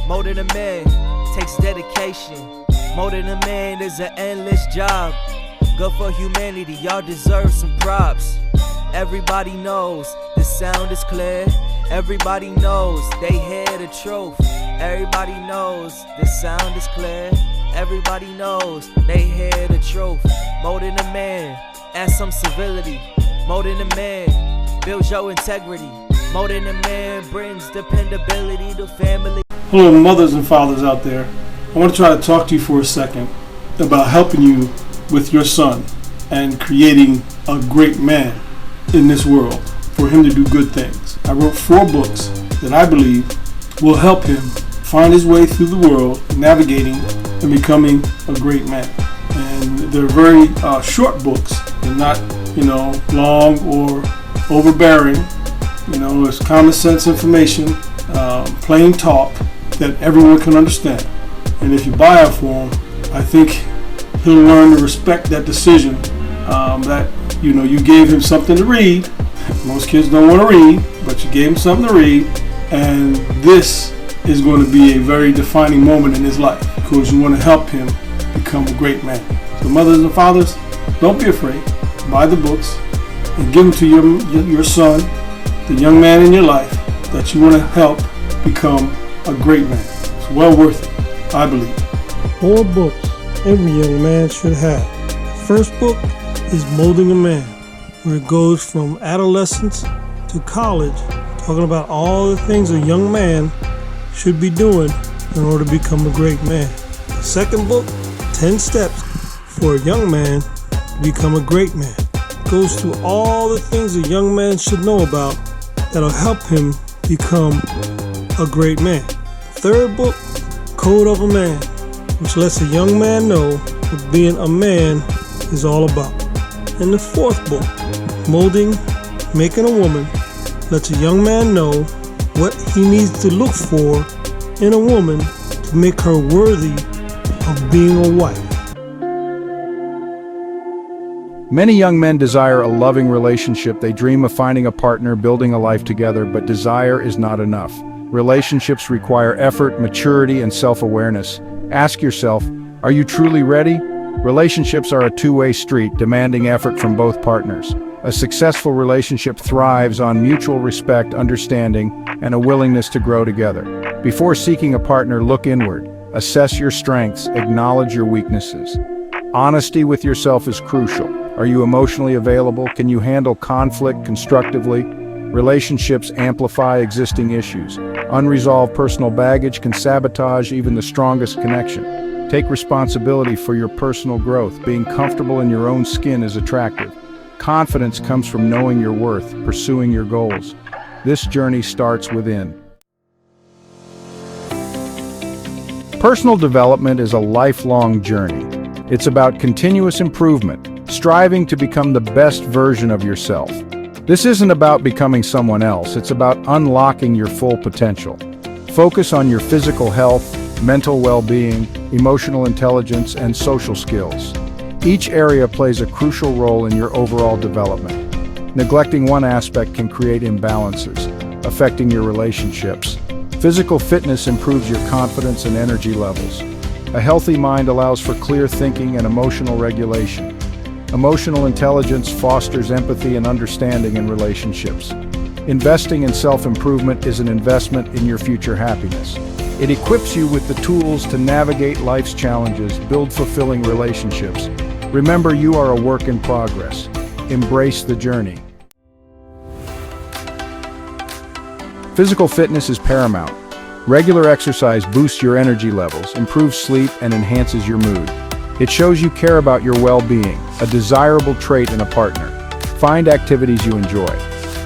Molding a man takes dedication. Molding a man is an endless job. Good for humanity, y'all deserve some props. Everybody knows the sound is clear. Everybody knows they hear the truth. Everybody knows the sound is clear. Everybody knows they hear the truth. Molding a man adds some civility. Molding a man builds your integrity. Molding a man brings dependability to family. Hello, mothers and fathers out there. I want to try to talk to you for a second about helping you with your son and creating a great man in this world for him to do good things. I wrote 4 books that I believe will help him find his way through the world, navigating and becoming a great man. And they're very short books. They're not, long or overbearing. It's common sense information, plain talk that everyone can understand. And if you buy it for him, I think he'll learn to respect that decision that you gave him something to read. Most kids don't want to read, but you gave him something to read, and this is going to be a very defining moment in his life because you want to help him become a great man. So mothers and fathers, don't be afraid. Buy the books and give them to your son, the young man in your life that you want to help become a great man. It's well worth it, I believe. 4 books every young man should have. The first book is Molding a Man, where it goes from adolescence to college, talking about all the things a young man should be doing in order to become a great man. The second book, 10 Steps for a Young Man to Become a Great Man, goes through all the things a young man should know about that'll help him become a great man. Third book, Code of a Man, which lets a young man know what being a man is all about. And the fourth book, Molding, Making a Woman, lets a young man know what he needs to look for in a woman to make her worthy of being a wife. Many young men desire a loving relationship. They dream of finding a partner, building a life together, but desire is not enough. Relationships require effort, maturity, and self-awareness. Ask yourself, are you truly ready? Relationships are a two-way street, demanding effort from both partners. A successful relationship thrives on mutual respect, understanding, and a willingness to grow together. Before seeking a partner, look inward. Assess your strengths, acknowledge your weaknesses. Honesty with yourself is crucial. Are you emotionally available? Can you handle conflict constructively? Relationships amplify existing issues. Unresolved personal baggage can sabotage even the strongest connection. Take responsibility for your personal growth. Being comfortable in your own skin is attractive. Confidence comes from knowing your worth, pursuing your goals. This journey starts within. Personal development is a lifelong journey. It's about continuous improvement, striving to become the best version of yourself. This isn't about becoming someone else, it's about unlocking your full potential. Focus on your physical health, mental well-being, emotional intelligence, and social skills. Each area plays a crucial role in your overall development. Neglecting one aspect can create imbalances, affecting your relationships. Physical fitness improves your confidence and energy levels. A healthy mind allows for clear thinking and emotional regulation. Emotional intelligence fosters empathy and understanding in relationships. Investing in self-improvement is an investment in your future happiness. It equips you with the tools to navigate life's challenges, build fulfilling relationships. Remember, you are a work in progress. Embrace the journey. Physical fitness is paramount. Regular exercise boosts your energy levels, improves sleep, and enhances your mood. It shows you care about your well-being, a desirable trait in a partner. Find activities you enjoy.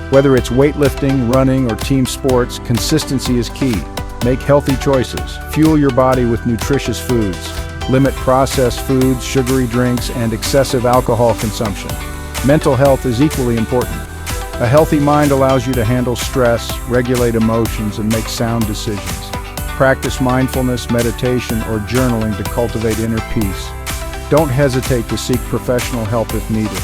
Whether it's weightlifting, running, or team sports, consistency is key. Make healthy choices. Fuel your body with nutritious foods. Limit processed foods, sugary drinks, and excessive alcohol consumption. Mental health is equally important. A healthy mind allows you to handle stress, regulate emotions, and make sound decisions. Practice mindfulness, meditation, or journaling to cultivate inner peace. Don't hesitate to seek professional help if needed.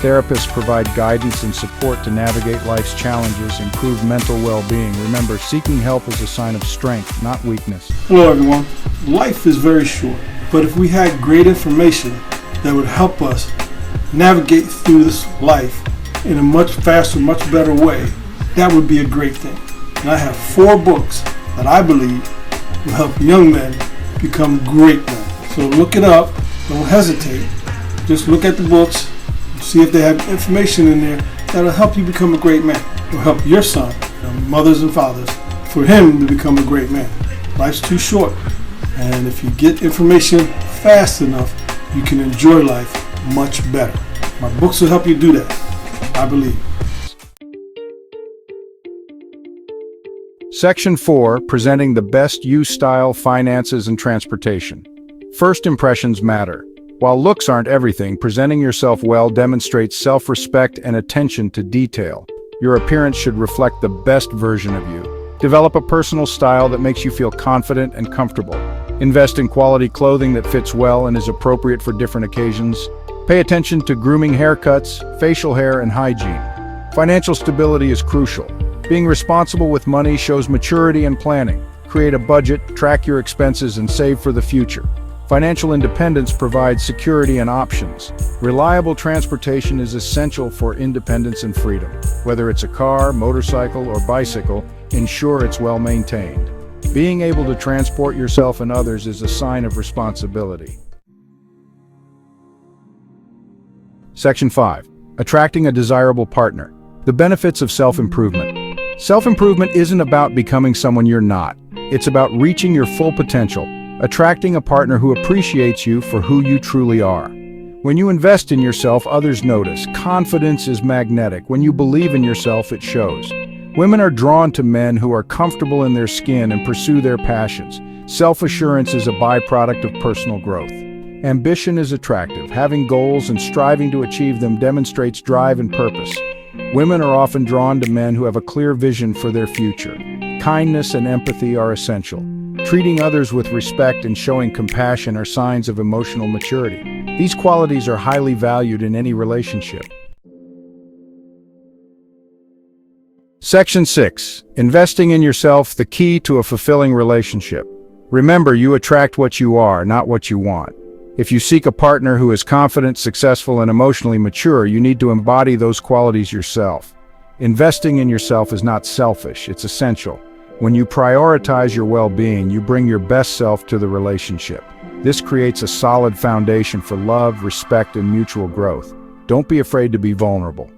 Therapists provide guidance and support to navigate life's challenges, improve mental well-being. Remember, seeking help is a sign of strength, not weakness. Hello everyone. Life is very short, but if we had great information that would help us navigate through this life in a much faster, much better way, that would be a great thing. And I have 4 books that I believe will help young men become great men. So look it up, don't hesitate. Just look at the books, see if they have information in there that'll help you become a great man. It'll help your son, mothers and fathers, for him to become a great man. Life's too short, and if you get information fast enough, you can enjoy life much better. My books will help you do that, I believe. Section 4, presenting the best you style, finances, and transportation. First impressions matter. While looks aren't everything, presenting yourself well demonstrates self-respect and attention to detail. Your appearance should reflect the best version of you. Develop a personal style that makes you feel confident and comfortable. Invest in quality clothing that fits well and is appropriate for different occasions. Pay attention to grooming, haircuts, facial hair, and hygiene. Financial stability is crucial. Being responsible with money shows maturity and planning. Create a budget, track your expenses, and save for the future. Financial independence provides security and options. Reliable transportation is essential for independence and freedom. Whether it's a car, motorcycle, or bicycle, ensure it's well maintained. Being able to transport yourself and others is a sign of responsibility. Section 5. Attracting a desirable partner. The benefits of self-improvement. Self-improvement isn't about becoming someone you're not. It's about reaching your full potential, attracting a partner who appreciates you for who you truly are. When you invest in yourself, others notice. Confidence is magnetic. When you believe in yourself, it shows. Women are drawn to men who are comfortable in their skin and pursue their passions. Self-assurance is a byproduct of personal growth. Ambition is attractive. Having goals and striving to achieve them demonstrates drive and purpose. Women are often drawn to men who have a clear vision for their future. Kindness and empathy are essential. Treating others with respect and showing compassion are signs of emotional maturity. These qualities are highly valued in any relationship. Section 6. Investing in yourself, the key to a fulfilling relationship. Remember, you attract what you are, not what you want. If you seek a partner who is confident, successful, and emotionally mature, you need to embody those qualities yourself. Investing in yourself is not selfish, it's essential. When you prioritize your well-being, you bring your best self to the relationship. This creates a solid foundation for love, respect, and mutual growth. Don't be afraid to be vulnerable.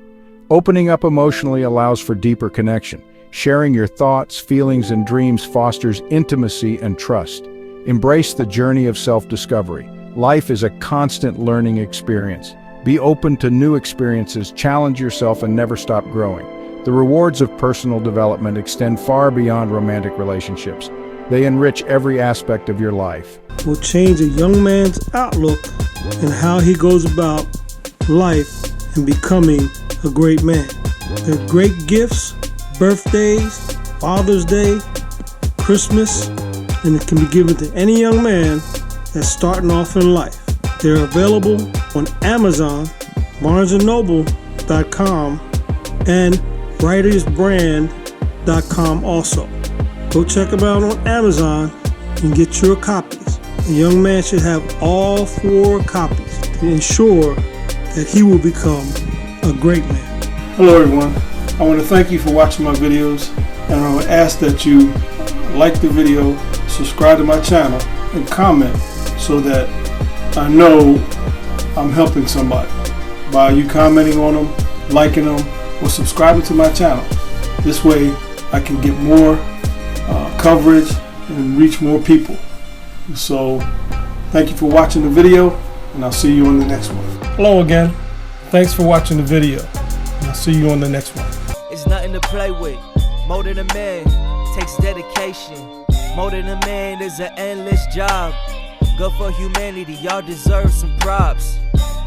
Opening up emotionally allows for deeper connection. Sharing your thoughts, feelings, and dreams fosters intimacy and trust. Embrace the journey of self-discovery. Life is a constant learning experience. Be open to new experiences, challenge yourself, and never stop growing. The rewards of personal development extend far beyond romantic relationships. They enrich every aspect of your life. Will change a young man's outlook and how he goes about life and becoming a great man. There are great gifts, birthdays, Father's Day, Christmas, and it can be given to any young man that's starting off in life. They're available on Amazon, BarnesandNoble.com, and WritersBrand.com also. Go check them out on Amazon and get your copies. A young man should have all 4 copies to ensure that he will become a great man. Hello everyone. I want to thank you for watching my videos, and I would ask that you like the video, subscribe to my channel, and comment so that I know I'm helping somebody by you commenting on them, liking them, or subscribing to my channel. This way I can get more coverage and reach more people. So thank you for watching the video, and I'll see you on the next one. Hello again. Thanks for watching the video, and I'll see you on the next one. It's nothing to play with. More than a man takes dedication. More than a man is an endless job. Good for humanity, y'all deserve some props.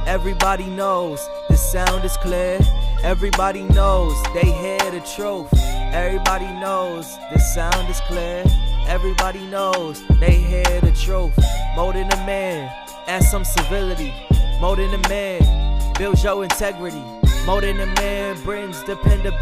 Everybody knows the sound is clear. Everybody knows they hear the truth. Everybody knows the sound is clear. Everybody knows they hear the truth. More than a man, add some civility. More than a man, builds your integrity. Molding a man brings dependability.